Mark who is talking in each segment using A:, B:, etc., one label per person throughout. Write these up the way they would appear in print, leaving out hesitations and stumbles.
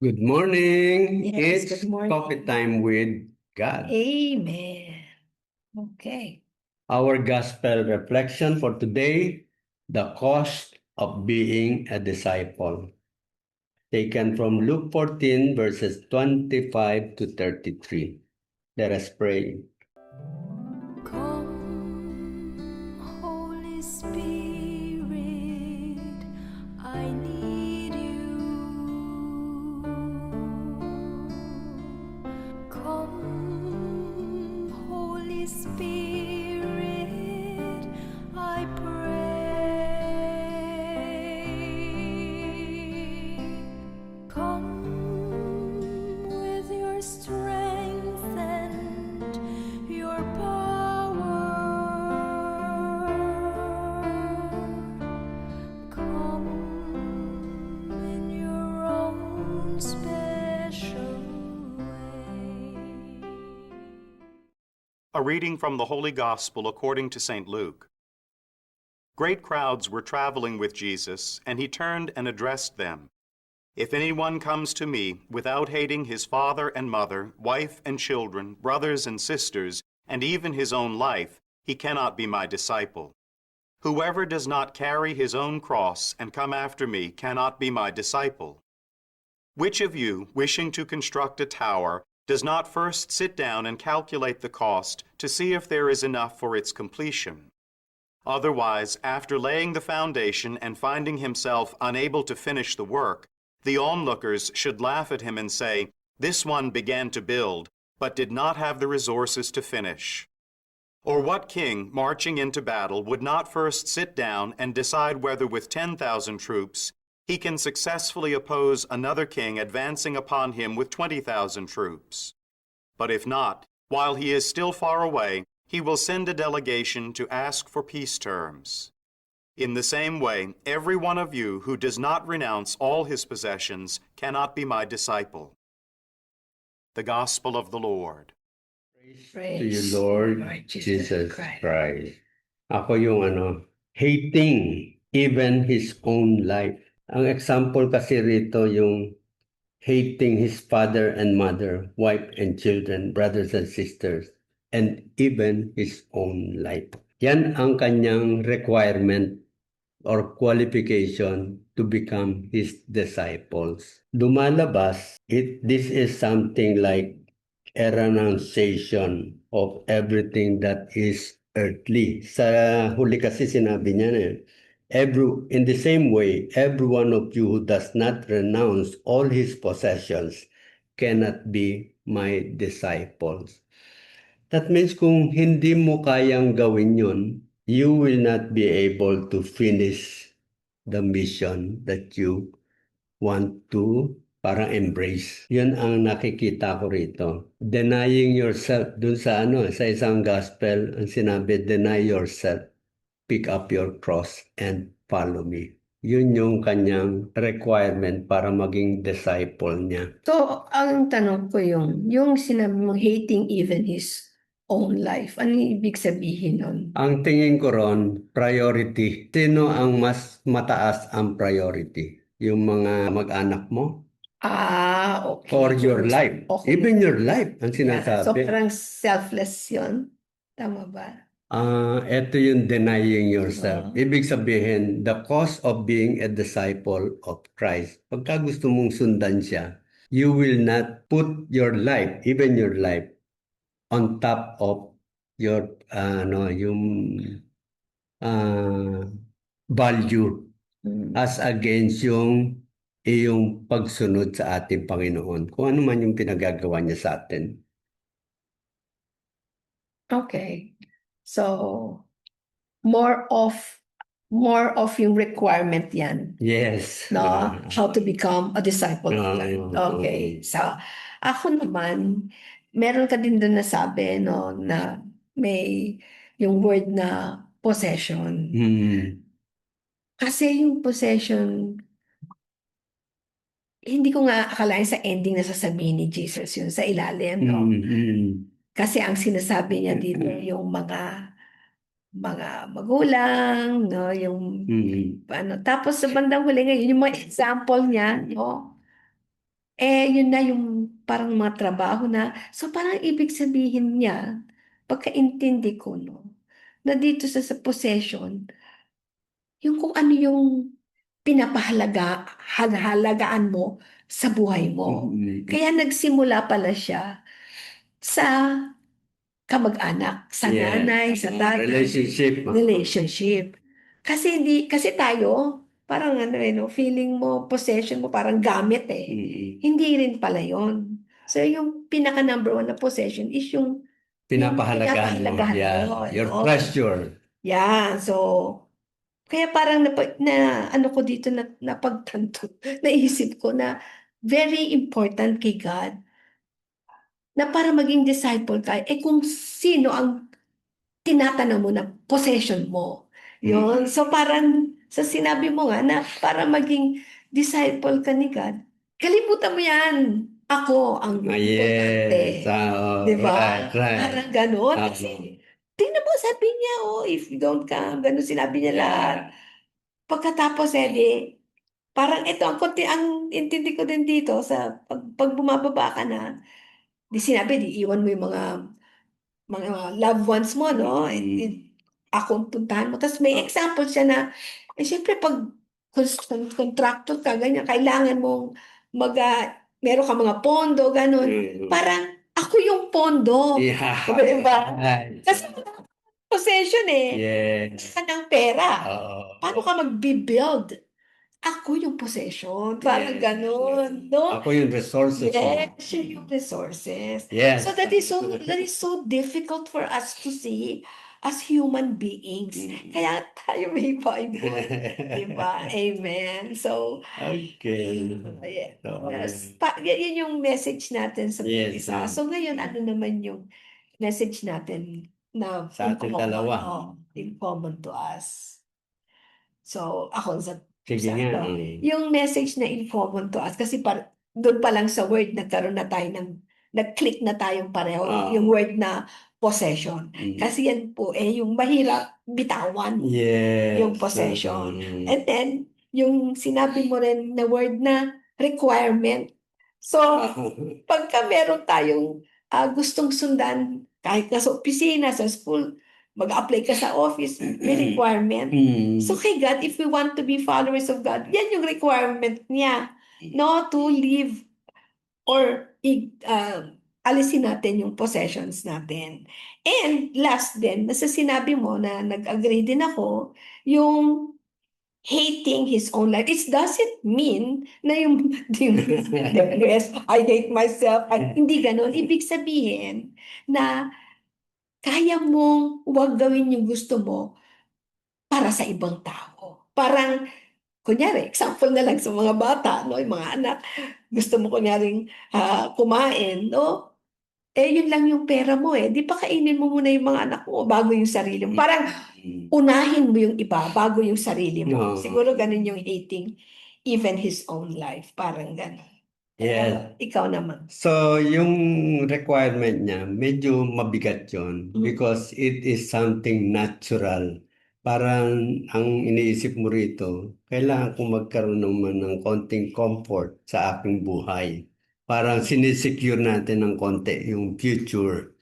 A: Good morning.
B: Yes,
A: It's
B: good morning.
A: coffee time with God.
B: Amen. Okay.
A: Our gospel reflection for today, the cost of being a disciple, taken from Luke 14, verses 25 to 33. Let us pray.
C: Come, Holy Spirit, I need you. Come, Holy Spirit, I pray. Come with your strength and your power. Come in your own special way.
D: A reading from the Holy Gospel according to St. Luke. Great crowds were traveling with Jesus, and he turned and addressed them. If anyone comes to me without hating his father and mother, wife and children, brothers and sisters, and even his own life, he cannot be my disciple. Whoever does not carry his own cross and come after me cannot be my disciple. Which of you, wishing to construct a tower, does not first sit down and calculate the cost to see if there is enough for its completion? Otherwise, after laying the foundation and finding himself unable to finish the work, the onlookers should laugh at him and say, "This one began to build, but did not have the resources to finish." Or what king, marching into battle, would not first sit down and decide whether with 10,000 troops he can successfully oppose another king advancing upon him with 20,000 troops? But if not, while he is still far away, he will send a delegation to ask for peace terms. In the same way, every one of you who does not renounce all his possessions cannot be my disciple. The Gospel of the Lord.
A: To you, Lord Jesus Christ. Ako yung hating even his own life. Ang example kasi rito yung hating his father and mother, wife and children, brothers and sisters, and even his own life. Yan ang kanyang requirement or qualification to become his disciples. Lumalabas, this is something like a renunciation of everything that is earthly. Sa huli kasi sinabi niya in the same way, every one of you who does not renounce all his possessions cannot be my disciples. That means kung hindi mo kayang gawin yun, you will not be able to finish the mission that you want to parang embrace. Yun ang nakikita ko rito. Denying yourself, dun sa sa isang gospel, ang sinabi, deny yourself, pick up your cross, and follow me. Yun yung kanyang requirement para maging disciple niya.
B: So, ang tanong ko yung sinabi mong hating even his own life. Ano ibig sabihin nun?
A: Ang tingin ko ron, priority. Sino ang mas mataas ang priority? Yung mga mag-anak mo?
B: Okay.
A: Or your life?
B: Okay.
A: Even your life, ang
B: Yeah. So,
A: sinasabi.
B: parang selfless yun. Tama ba?
A: Ito yung denying yourself.
B: Oo.
A: Ibig sabihin, the cost of being a disciple of Christ. Pagka gusto mong sundan siya, you will not put your life, even your life, on top of your, yung value as against yung iyong pagsunod sa ating Panginoon. Kung ano man yung pinagagawa niya sa atin.
B: Okay. So, more of yung requirement yan.
A: Yes.
B: No? How to become a disciple of God. Okay. So, ako naman, meron ka din doon nasabi, no, na may yung word na possession. Kasi yung possession, hindi ko nga akalain sa ending na sasabihin ni Jesus yun sa ilalim, no? Kasi ang sinasabi niya dito yung mga magulang, no, yung tapos sa bandang huli ngayon yung mga example niya, no, Yun na yung parang mga trabaho na, so parang ibig sabihin niya, pagkaintindi ko, no, na dito sa possession, yung kung ano yung halagaan mo sa buhay mo. Kaya nagsimula pala siya sa kamag-anak, sa nanay, sa tatay. Relationship. Kasi tayo, parang ano no, feeling mo, possession mo, parang gamit eh. Hindi rin pala yon. So yung pinaka number one na possession is yung
A: Pinapahalagahan mo.
B: pinapahalagahan
A: Yeah.
B: mo,
A: Your
B: no?
A: treasure.
B: Yeah, so kaya parang ano ko dito na napagtanto, naisip ko na very important kay God na para maging disciple ka, kung sino ang tinatanong mo na possession mo. Yun. So parang sa sinabi mo nga na para maging disciple ka ni God, kalimutan mo yan. Ako ang importante.
A: Yes.
B: Di ba?
A: Right.
B: Parang ganon. Kasi tingnan mo, sabi niya, if you don't come, ganon sinabi niya lahat. Pagkatapos, di, parang ito, ang intindi ko din dito, pag bumababa ka na, di sinabi, di iwan mo yung mga loved ones mo, no? Akong puntahan mo. Tapos may example siya na, siyempre pag contractor ka, ganyan, kailangan mong meron ka mga pondo, ganun. Parang, ako yung pondo.
A: Yeah.
B: Diba? Kasi possession
A: Yes.
B: ka ng pera.
A: Oo.
B: Paano ka mag-build? Ako yung possession. Parang ganun, no?
A: Ako yung resources mo.
B: Yes, siya yung resources.
A: Yes.
B: So that is so difficult for us to see as human beings. Kaya tayo may Bible, di ba? Amen. So,
A: Okay.
B: yeah.
A: So,
B: Yan yung message natin sa
A: Yes,
B: isa. So ngayon, ano naman yung message natin na
A: Sa ating dalawa.
B: in common to us? So, ako
A: Sige nga.
B: yung message na in common to us, kasi doon pa lang sa word, nagkaroon na tayo nag-click na tayong pareho, yung word na possession. Kasi yan po, yung mahirap bitawan,
A: Yes.
B: yung possession. And then, yung sinabi mo rin na word na requirement. So, pagka meron tayong gustong sundan, kahit na sa opisina, sa school, mag-apply ka sa office, may requirement. So kay God, if we want to be followers of God, yan yung requirement niya. No, to live or alisin natin yung possessions natin. And last din, nasa sinabi mo na nag-agree din ako, yung hating his own life. It doesn't mean na yung I hate myself. Hindi ganon. Ibig sabihin na kaya mong huwag gawin yung gusto mo para sa ibang tao. Parang, kunyari, example na lang sa mga bata, no, yung mga anak, gusto mo kunyaring kumain, no? Yun lang yung pera mo Di pa kainin mo muna yung mga anak mo bago yung sarili mo. Parang unahin mo yung iba bago yung sarili mo. Siguro ganun yung hating even his own life. Parang ganun.
A: Yes.
B: Ikaw naman.
A: So, yung requirement niya, medyo mabigat yun because it is something natural. Parang ang iniisip mo rito, kailangan kong magkaroon naman ng konting comfort sa aking buhay. Parang sinisecure natin ng konti yung future.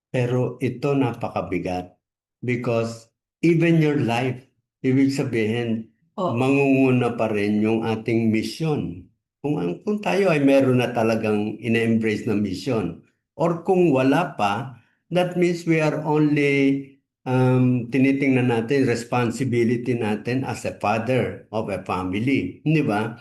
A: Pero ito napakabigat because even your life, ibig sabihin, mangunguna pa rin yung ating mission. Kung tayo ay meron na talagang ina-embrace na mission. Or kung wala pa, that means we are only tinitingnan natin responsibility natin as a father of a family. Di ba?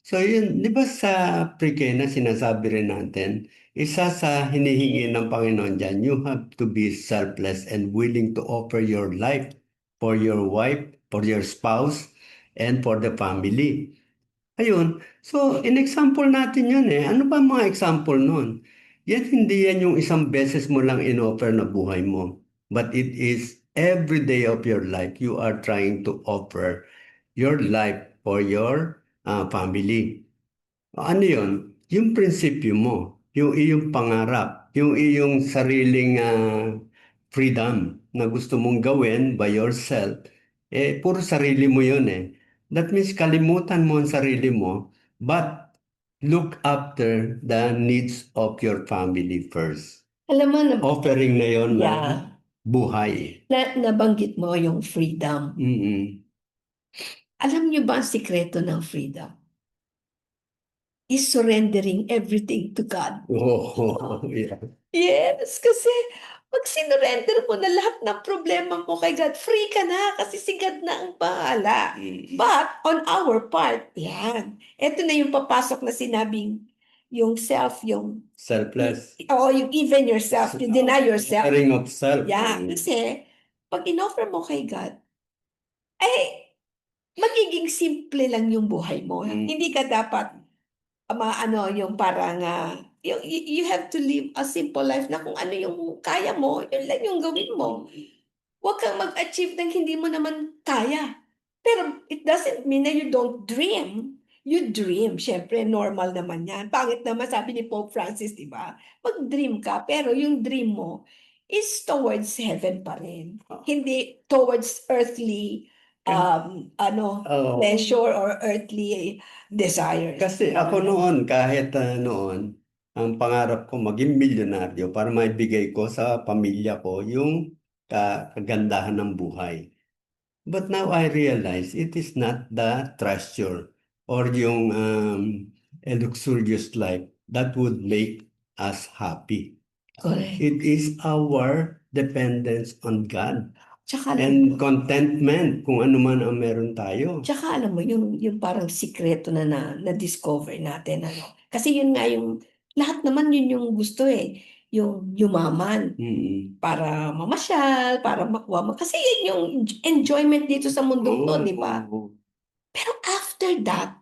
A: So yun, di ba sa pre-K na sinasabi rin natin, isa sa hinihingi ng Panginoon dyan, you have to be selfless and willing to offer your life for your wife, for your spouse, and for the family. Ayun, so in example natin yun Ano ba mga example nun? Hindi yan yung isang beses mo lang in-offer na buhay mo. But it is every day of your life you are trying to offer your life for your family. Ano yun? Yung prinsipyo mo, yung iyong pangarap, yung iyong sariling freedom na gusto mong gawin by yourself, puro sarili mo yun That means kalimutan mo ang sarili mo, but look after the needs of your family first.
B: Alam mo,
A: Offering na yon na
B: yeah,
A: buhay.
B: nabanggit mo yung freedom.
A: Mm-mm.
B: Alam niyo ba ang sikreto ng freedom? Is surrendering everything to God.
A: Oh, yeah.
B: Yes, kasi pag sinurrender mo na lahat ng problema mo kay God, free ka na kasi si God na ang bahala. But on our part, yan. Ito na yung papasok na sinabing yung self, yung
A: Selfless.
B: yung even yourself, you deny yourself.
A: Offering of self.
B: Yeah, kasi pag in-offer mo kay God, ay magiging simple lang yung buhay mo. Hindi ka dapat yung parang you have to live a simple life na kung ano yung kaya mo, yun lang yung gawin mo. Huwag kang mag-achieve ng hindi mo naman kaya. Pero it doesn't mean na you don't dream. You dream. Siyempre, normal naman yan. Pangit naman, sabi ni Pope Francis, di ba? Mag-dream ka, pero yung dream mo is towards heaven pa rin. Hindi towards earthly pleasure or earthly desires.
A: Kasi ako noon, kahit noon, ang pangarap ko maging milyonaryo para maibigay ko sa pamilya ko yung kagandahan ng buhay. But now I realize it is not the treasure or yung a luxurious life that would make us happy.
B: Correct.
A: It is our dependence on God
B: Tsaka
A: and contentment kung ano man ang meron tayo.
B: Tsaka alam mo, yung parang sikreto na-discover natin, ano. Kasi yun nga yung, lahat naman yun yung gusto yung yumaman. Para mamasyal, para makuha mo. Kasi yun yung enjoyment dito sa mundong to, di ba? Pero after that,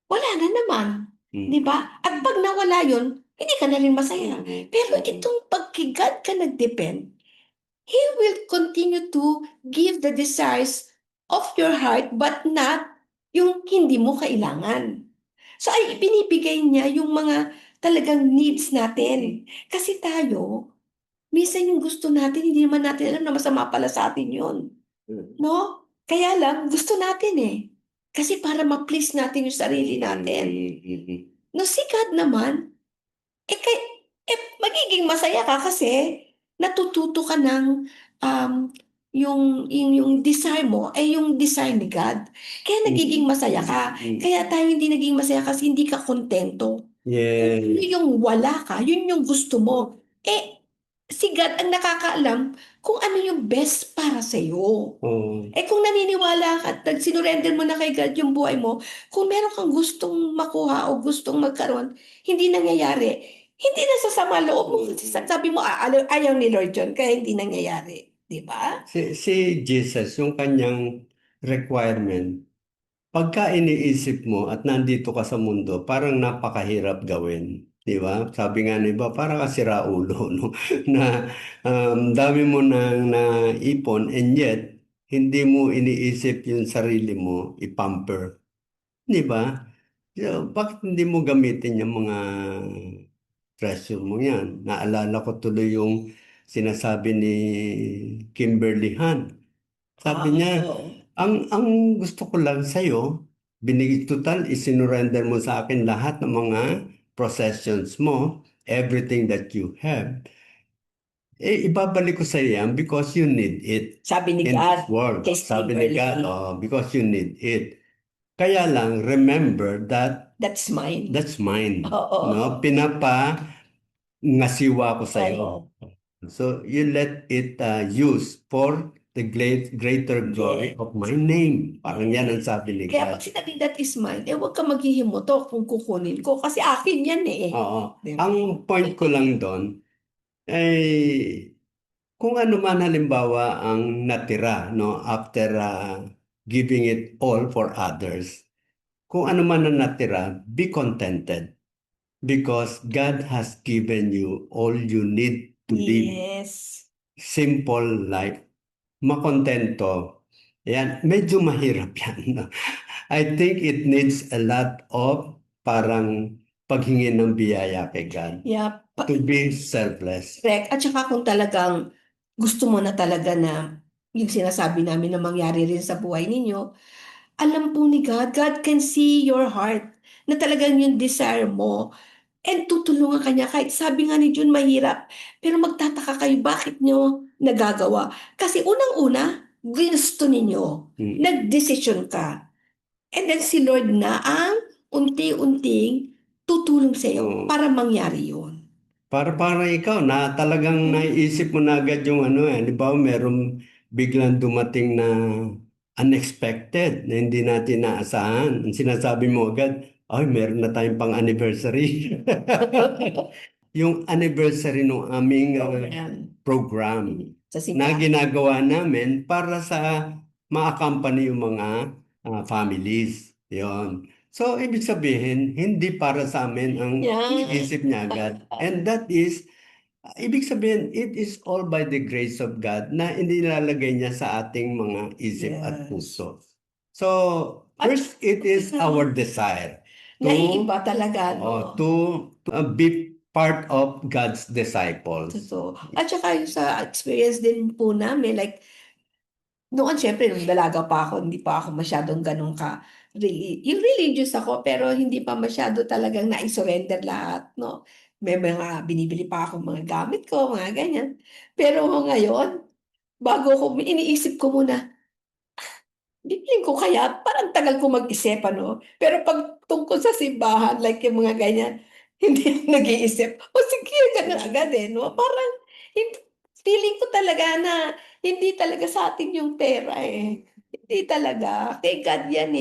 B: wala na naman. Di ba? At pag nawala yun, hindi ka na rin masaya. Pero itong pag kay God ka nag-depend, He will continue to give the desires of your heart but not yung hindi mo kailangan. So ay binibigay niya yung mga talagang needs natin. Kasi tayo, minsan yung gusto natin, hindi naman natin alam na masama pala sa atin yun. No? Kaya lang, gusto natin Kasi para ma-please natin yung sarili natin. No, si God naman, magiging masaya ka kasi natututo ka ng yung desire mo ay yung desire ni God. Kaya nagiging masaya ka. Kaya tayo hindi naging masaya kasi hindi ka kontento.
A: Yeah.
B: Yun yung wala ka, yun yung gusto mo. Si God ang nakakaalam kung ano yung best para sa iyo. Kung naniniwala ka at sinurrender mo na kay God yung buhay mo, kung meron kang gustong makuha o gustong magkaroon, hindi nangyayari. Hindi na sasama loob mo. Sabi mo, ayaw ni Lord yun, kaya hindi nangyayari. Di ba?
A: Si Jesus, yung kanyang requirement, pagka iniisip mo at nandito ka sa mundo, parang napakahirap gawin. Di ba? Sabi nga ni iba, parang kasira ulo, no? Na dami mo nang naipon and yet, hindi mo iniisip yung sarili mo, ipamper. Di ba? So, bakit hindi mo gamitin yung mga treasure mo yan? Naalala ko tuloy yung sinasabi ni Kimberly Han. Sabi niya, ang gusto ko lang sa'yo, total, isinurrender mo sa akin lahat ng mga possessions mo, everything that you have. Ibabalik ko sa yan because you need it.
B: Sabi ni
A: In
B: God.
A: this world.
B: Kay
A: Sabi ni
B: Kimberly.
A: God, because you need it. Kaya lang, remember that
B: That's mine.
A: that's mine.
B: Oo.
A: No? Ngasiwa ko sa'yo.
B: Oo.
A: So, you let it use for the greater glory of my name. Parang yan ang sabi ni
B: Kaya
A: God.
B: pag sinabi that is mine, huwag ka maghihimutok kung kukunin ko kasi akin yan
A: Oo.
B: Diba?
A: Ang point ko lang doon, kung ano man halimbawa ang natira, no, after giving it all for others, kung ano man ang natira, be contented. Because God has given you all you need to live
B: Yes.
A: simple life. Makontento. Yan, medyo mahirap yan. No? I think it needs a lot of parang paghingi ng biyaya kay God.
B: Yeah.
A: To be selfless.
B: Correct. At saka kung talagang gusto mo na talaga na yung sinasabi namin na mangyari rin sa buhay ninyo, alam po ni God, God can see your heart. na talagang yung desire mo, and tutulungan ka niya. Kahit sabi nga ni June, mahirap, pero magtataka kayo bakit nyo nagagawa. Kasi unang-una, ginusto ninyo, nagdesisyon ka. And then si Lord na ang unti-unting tutulong sa iyo para mangyari yun.
A: Para ikaw na talagang naiisip mo na agad yung ano di ba, merong biglang dumating na unexpected na hindi natin naasahan. Ang sinasabi mo agad, ay, meron na tayong pang-anniversary. Yung anniversary ng aming program
B: Sa
A: na
B: simbahan.
A: ginagawa namin para sa ma-accompany yung mga families. Yon. So, ibig sabihin, hindi para sa amin ang
B: Yeah.
A: isip niya agad. And that is, ibig sabihin, it is all by the grace of God na inilalagay niya sa ating mga isip at
B: Yes.
A: puso. So, first, it is our desire
B: Naiiba talaga, no?
A: to be part of God's disciples.
B: Totoo. At saka yung sa experience din po namin, like, noon syempre, nung dalaga pa ako, hindi pa ako masyadong ganun yung religious ako, pero hindi pa masyado talagang na-surrender lahat, no? May mga binibili pa ako mga gamit ko, mga ganyan. Pero ngayon, bago ko, iniisip ko muna, bibilin ko kaya, parang tagal ko mag-isip, ano? Pero pag tungkol sa simbahan, like yung mga ganyan, hindi ako nag-iisip. O sige, ganun agad no? Parang, feeling ko talaga na hindi talaga sa atin yung pera Hindi talaga. Kay God yan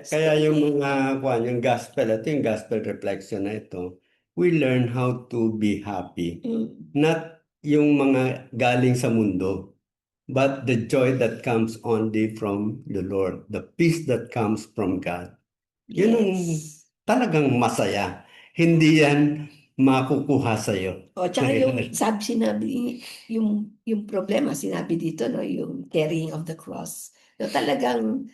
A: Kaya yung mga yung gospel, ito yung gospel reflection na ito, we learn how to be happy. Not yung mga galing sa mundo, but the joy that comes only from the Lord, the peace that comes from God. Yun ang talagang masaya. Hindi yan makukuha sa'yo.
B: O, tsaka yung sinabi, yung problema, sinabi dito, no, yung carrying of the cross. No, talagang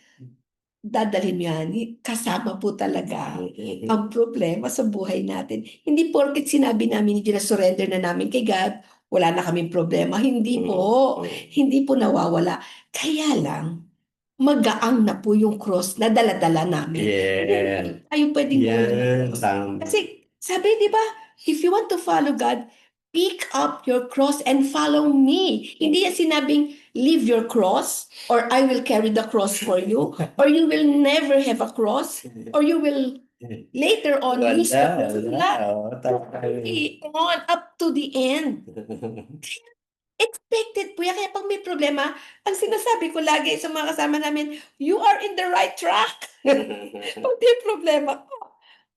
B: dadalhin yan, kasama po talaga ang problema sa buhay natin. Hindi porket sinabi namin, hindi na-surrender na namin kay God, wala na kaming problema. Hindi po. Hindi po nawawala. Kaya lang, magaang na po yung cross na dala-dala namin.
A: Yeah.
B: Tayo pwedeng
A: Yes.
B: Kasi sabi, di ba, if you want to follow God, pick up your cross and follow me. Hindi yan sinabing, leave your cross, or I will carry the cross for you, or you will never have a cross, or you will later on use the cross. On up to the end. Expected po yan. Kaya pag may problema, ang sinasabi ko lagi sa mga kasama namin, you are in the right track. Pag may problema ko.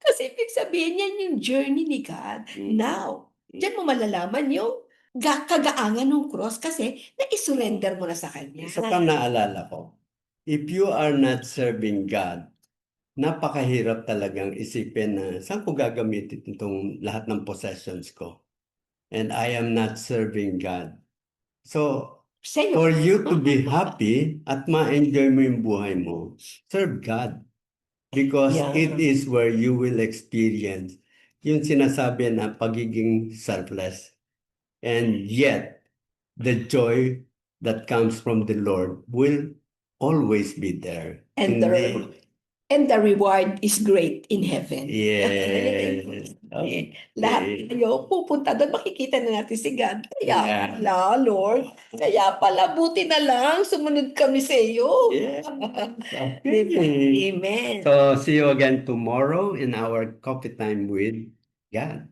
B: Kasi ibig sabihin yan yung journey ni God. Now, dyan mo malalaman yung kagaangan ng cross kasi na-surrender mo na sa Kanya.
A: Isa pa naalala ko, if you are not serving God, napakahirap talagang isipin na saan ko gagamitin itong lahat ng possessions ko. And I am not serving God. So, for you to be happy at ma-enjoy mo yung buhay mo, serve God. Because it is where you will experience yung sinasabi na pagiging selfless. And yet, the joy that comes from the Lord will always be there.
B: And the reward is great in heaven.
A: Yes.
B: Lahat tayo pupunta doon, makikita na natin si God. Kaya pala, Lord, kaya pala, buti na lang, sumunod kami sa iyo. Amen.
A: So, see you again tomorrow in our coffee time with God.